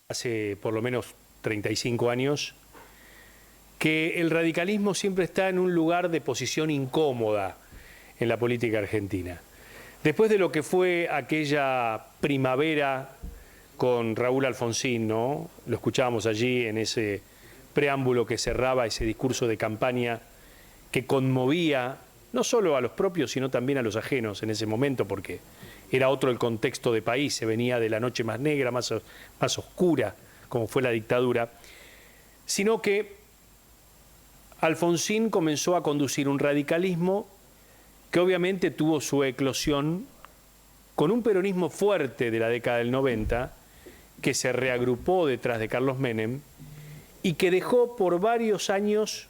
hace por lo menos 35 años, que el radicalismo siempre está en un lugar de posición incómoda en la política argentina. Después de lo que fue aquella primavera con Raúl Alfonsín, ¿no? Lo escuchábamos allí en ese preámbulo que cerraba ese discurso de campaña que conmovía no solo a los propios, sino también a los ajenos en ese momento, porque era otro el contexto de país, se venía de la noche más negra, más oscura, como fue la dictadura, sino que Alfonsín comenzó a conducir un radicalismo que obviamente tuvo su eclosión con un peronismo fuerte de la década del 90, que se reagrupó detrás de Carlos Menem y que dejó por varios años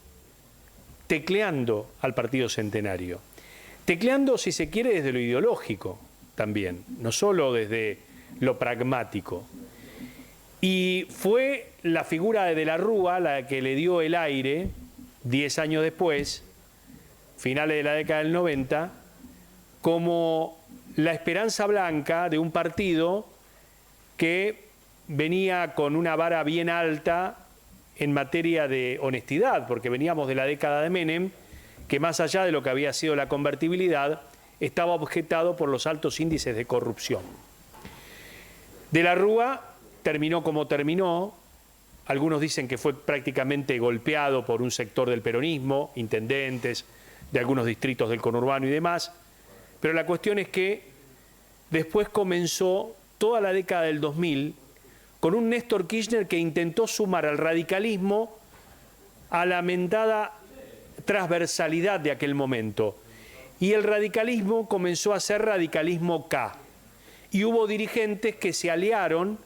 tecleando al Partido Centenario. Tecleando, si se quiere, desde lo ideológico también, no solo desde lo pragmático. Y fue la figura de la Rúa la que le dio el aire, 10 años después, finales de la década del 90, como la esperanza blanca de un partido que venía con una vara bien alta en materia de honestidad, porque veníamos de la década de Menem, que más allá de lo que había sido la convertibilidad, estaba objetado por los altos índices de corrupción. De la Rúa terminó como terminó. Algunos dicen que fue prácticamente golpeado por un sector del peronismo, intendentes de algunos distritos del conurbano y demás, pero la cuestión es que después comenzó toda la década del 2000 con un Néstor Kirchner que intentó sumar al radicalismo a la mentada transversalidad de aquel momento. Y el radicalismo comenzó a ser radicalismo K. Y hubo dirigentes que se aliaron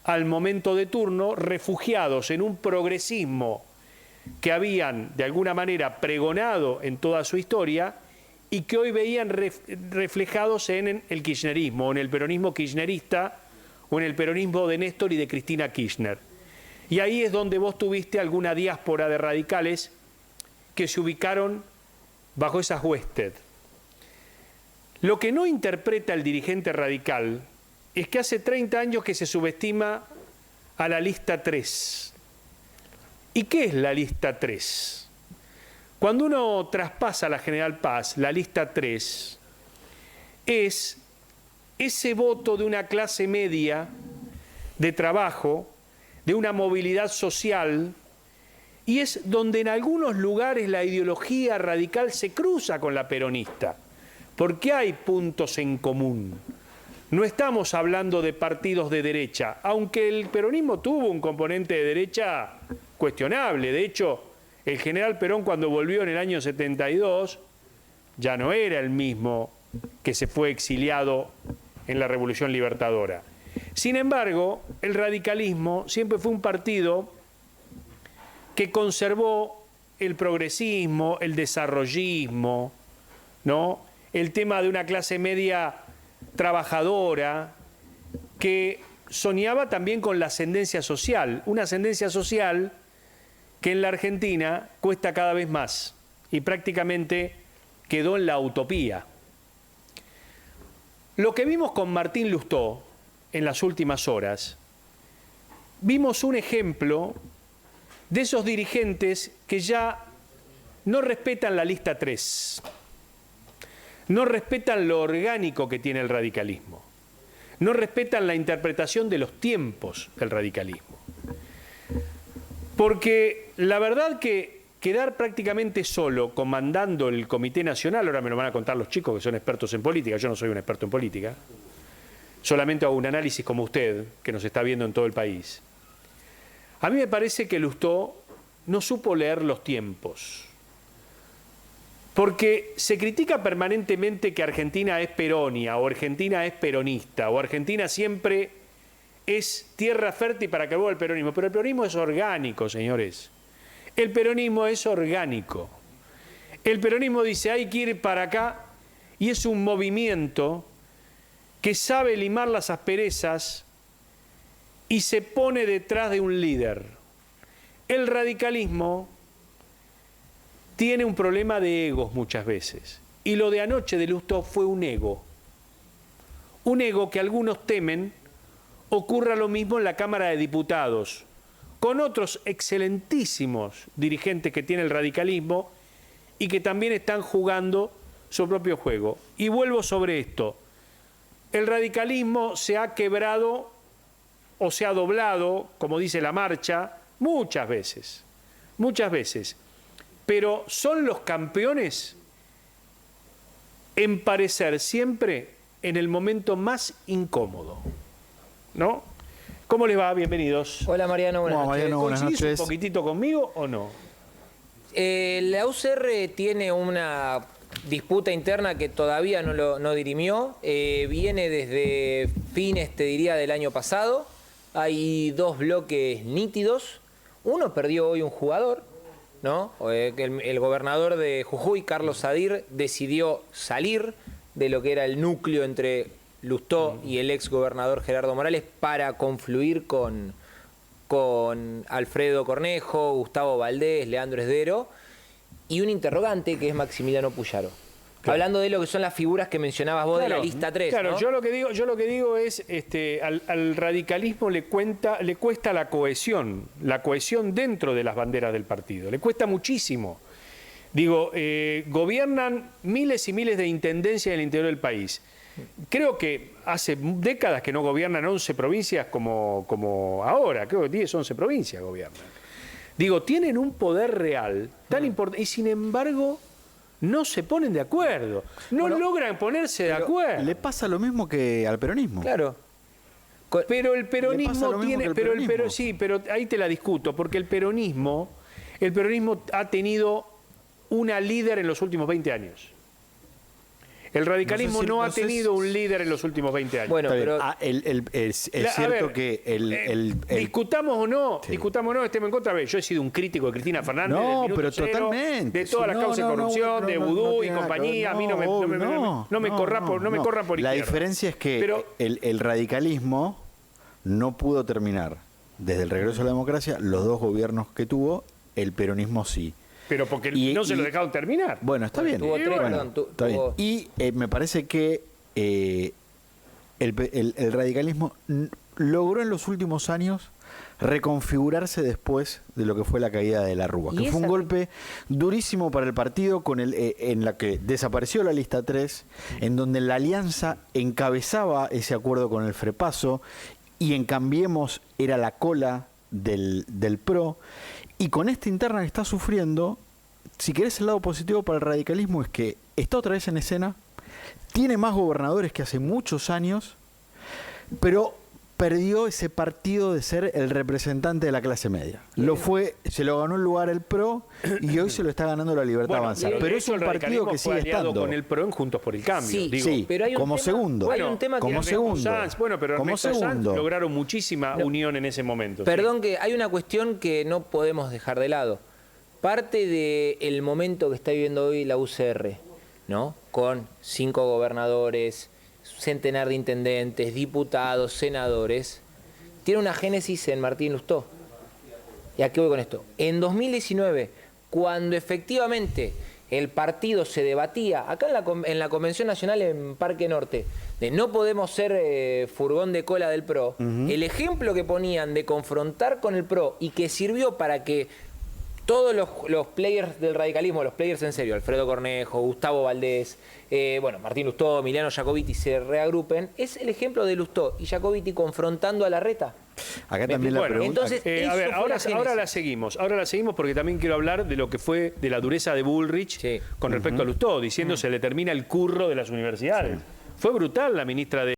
al momento de turno, refugiados en un progresismo que habían de alguna manera pregonado en toda su historia y que hoy veían reflejados en el kirchnerismo, en el peronismo kirchnerista o en el peronismo de Néstor y de Cristina Kirchner. Y ahí es donde vos tuviste alguna diáspora de radicales que se ubicaron bajo esas huestes. Lo que no interpreta el dirigente radical es que hace 30 años que se subestima a la lista 3. ¿Y qué es la lista 3? Cuando uno traspasa la General Paz, la lista 3 es ese voto de una clase media de trabajo, de una movilidad social, y es donde en algunos lugares la ideología radical se cruza con la peronista, porque hay puntos en común. No estamos hablando de partidos de derecha, aunque el peronismo tuvo un componente de derecha cuestionable. De hecho, el general Perón, cuando volvió en el año 72, ya no era el mismo que se fue exiliado en la Revolución Libertadora. Sin embargo, el radicalismo siempre fue un partido que conservó el progresismo, el desarrollismo, ¿no? El tema de una clase media trabajadora que soñaba también con la ascendencia social, una ascendencia social que en la Argentina cuesta cada vez más y prácticamente quedó en la utopía. Lo que vimos con Martín Lustó en las últimas horas, vimos un ejemplo de esos dirigentes que ya no respetan la lista 3, no respetan lo orgánico que tiene el radicalismo, no respetan la interpretación de los tiempos del radicalismo. Porque la verdad que quedar prácticamente solo comandando el Comité Nacional, ahora me lo van a contar los chicos que son expertos en política, yo no soy un experto en política, solamente hago un análisis como usted, que nos está viendo en todo el país. A mí me parece que Lustó no supo leer los tiempos, porque se critica permanentemente que Argentina es peronia, o Argentina es peronista, o Argentina siempre es tierra fértil para que vuelva el peronismo, pero el peronismo es orgánico, señores. El peronismo es orgánico. El peronismo dice hay que ir para acá y es un movimiento que sabe limar las asperezas y se pone detrás de un líder. El radicalismo tiene un problema de egos muchas veces. Y lo de anoche de Lustó fue un ego. Un ego que algunos temen ocurra lo mismo en la Cámara de Diputados, con otros excelentísimos dirigentes que tiene el radicalismo y que también están jugando su propio juego. Y vuelvo sobre esto. El radicalismo se ha quebrado o se ha doblado, como dice la marcha, muchas veces, pero son los campeones en parecer siempre en el momento más incómodo, ¿no? ¿Cómo les va? Bienvenidos. Hola Mariano, buenas noches. Mariano, buenas ¿Coincidís noches. un poquitito conmigo o no? La UCR tiene una disputa interna que todavía no dirimió. Viene desde fines, te diría, del año pasado. Hay dos bloques nítidos. Uno perdió hoy un jugador, ¿no? El gobernador de Jujuy, Carlos Sadir, decidió salir de lo que era el núcleo entre Lustó y el ex gobernador Gerardo Morales para confluir con Alfredo Cornejo, Gustavo Valdés, Leandro Esdero y un interrogante que es Maximiliano Puyaro. Claro. Hablando de lo que son las figuras que mencionabas vos, claro, de la lista 3. Claro, ¿no? yo lo que digo es, al radicalismo le cuesta la cohesión dentro de las banderas del partido. Le cuesta muchísimo. Digo, gobiernan miles y miles de intendencias en el interior del país. Creo que hace décadas que no gobiernan 11 provincias como ahora. Creo que 10, 11 provincias gobiernan. Digo, tienen un poder real tan importante y sin embargo no se ponen de acuerdo. No logran ponerse de acuerdo. Le pasa lo mismo que al peronismo. Claro. Pero el peronismo tiene... Pero ahí te la discuto, porque el peronismo ha tenido una líder en los últimos 20 años. El radicalismo no ha tenido un líder en los últimos 20 años. Bueno, pero... es cierto que discutamos o no, estemos en contra. Yo he sido un crítico de Cristina Fernández, no, del pero minuto cero, totalmente. de todas las causas de corrupción, de vudú y compañía. A mí no me corran por izquierda. La diferencia es que el radicalismo no pudo terminar, desde el regreso a la democracia, los dos gobiernos que tuvo, el peronismo sí. Pero porque no se lo dejaron terminar. Bueno, está bien. Tuvo tres, está bien. Y me parece que el radicalismo logró en los últimos años reconfigurarse después de lo que fue la caída de la Rúa, que fue un golpe durísimo para el partido en la que desapareció la lista 3, en donde la alianza encabezaba ese acuerdo con el Frepaso y en Cambiemos era la cola del PRO. Y con esta interna que está sufriendo, si querés el lado positivo para el radicalismo es que está otra vez en escena, tiene más gobernadores que hace muchos años, pero perdió ese partido de ser el representante de la clase media. Se lo ganó el lugar el PRO y hoy se lo está ganando la Libertad Avanzada. Pero es un partido que sigue estando con el PRO en Juntos por el Cambio. Sí, pero hay un como tema, segundo. Hay un tema como que segundo. Pero como Ernesto segundo. Sanz lograron muchísima unión en ese momento. Perdón, que hay una cuestión que no podemos dejar de lado. Parte del momento que está viviendo hoy la UCR, ¿no? Con 5 gobernadores, centenar de intendentes, diputados, senadores, tiene una génesis en Martín Lustó. ¿Y a qué voy con esto? En 2019, cuando efectivamente el partido se debatía, acá en la Convención Nacional en Parque Norte, de no podemos ser furgón de cola del PRO, el ejemplo que ponían de confrontar con el PRO y que sirvió para que todos los players del radicalismo, los players en serio, Alfredo Cornejo, Gustavo Valdés, Martín Lustó, Emiliano Jacobiti, se reagrupen, es el ejemplo de Lustó y Jacobiti confrontando a Larreta. Acá también la pregunta. Entonces, ahora la seguimos porque también quiero hablar de lo que fue de la dureza de Bullrich con respecto a Lustó, diciendo se le termina el curro de las universidades. Fue brutal la ministra de